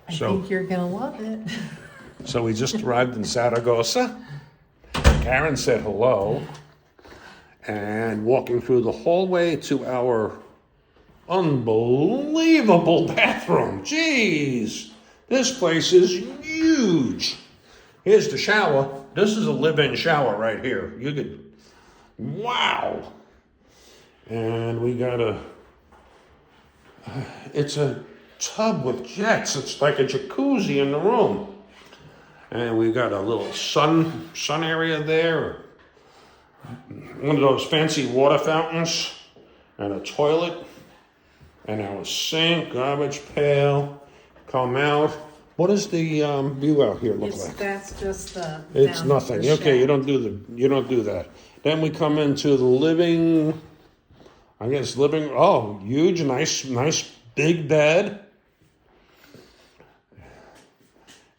I think you're gonna love it. So we just arrived in Zaragoza. Karen said hello. And walking through the hallway to our unbelievable bathroom. Jeez, this place is huge. Here's the shower. This is a live-in shower right here. You could, wow. And we got it's a tub with jets. It's like a jacuzzi in the room. And we got a little sun area there. One of those fancy water fountains. And a toilet. And our sink, garbage pail. Come out. What does the view out here look like? That's just It's nothing. Okay, you don't do that. Then we come into the living. Oh, huge, nice big bed.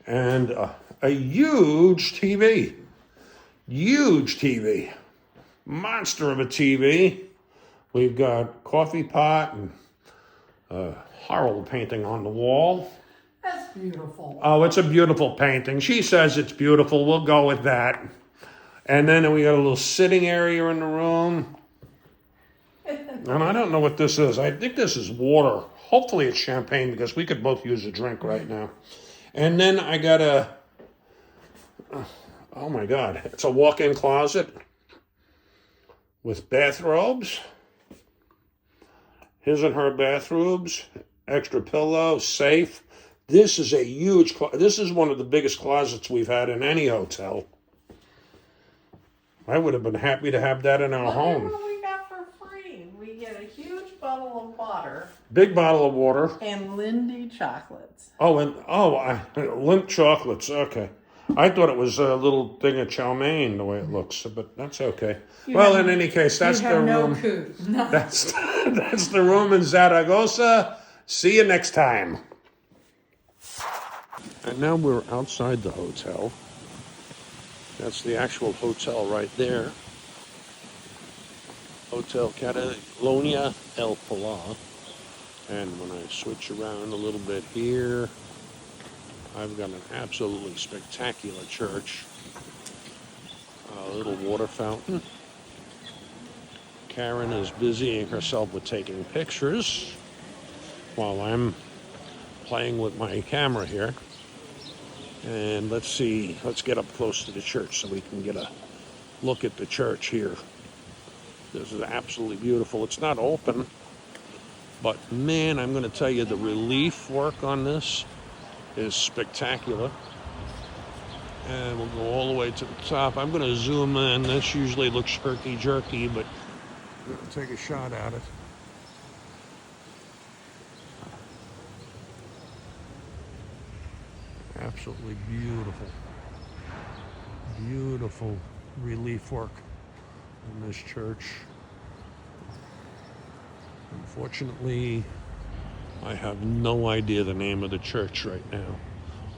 And a huge TV. Huge TV. Monster of a TV. We've got coffee pot and a horrible painting on the wall. That's beautiful. Oh, it's a beautiful painting. She says it's beautiful. We'll go with that. And then we got a little sitting area in the room. And I don't know what this is. I think this is water. Hopefully it's champagne because we could both use a drink right now. And then I got oh my God, it's a walk-in closet with bathrobes. His and her bathrobes, extra pillow, safe. This is a huge, this is one of the biggest closets we've had in any hotel. I would have been happy to have that in our home. What we got for free? We get a huge bottle of water. Big bottle of water. And Lindy chocolates. Lindt chocolates, okay. I thought it was a little thing of chow mein, the way it looks, but that's okay. In any case, that's the room. No. That's the room in Zaragoza. See you next time. And now we're outside the hotel. That's the actual hotel right there. Hotel Catalonia El Pilar. And when I switch around a little bit here, I've got an absolutely spectacular church. A little water fountain. Karen is busying herself with taking pictures while I'm playing with my camera here. And let's get up close to the church so we can get a look at the church here. This is absolutely beautiful. It's not open, but man, I'm going to tell you, the relief work on this is spectacular. And we'll go all the way to the top. I'm going to zoom in. This usually looks herky-jerky, but I'm going to take a shot at it. Absolutely beautiful. Beautiful relief work in this church. Unfortunately, I have no idea the name of the church right now,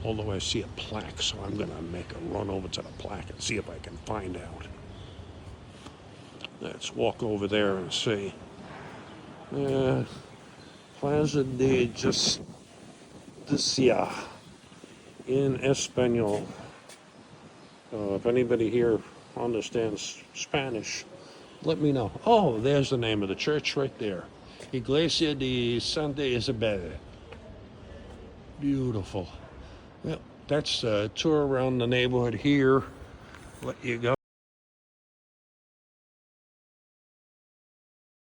although I see a plaque, so I'm going to make a run over to the plaque and see if I can find out. Let's walk over there and see. Plaza de Justicia in Espanol. If anybody here understands Spanish, let me know. Oh, there's the name of the church right there. Iglesia de Santa Isabel. Beautiful. Well, that's a tour around the neighborhood here. Let you go.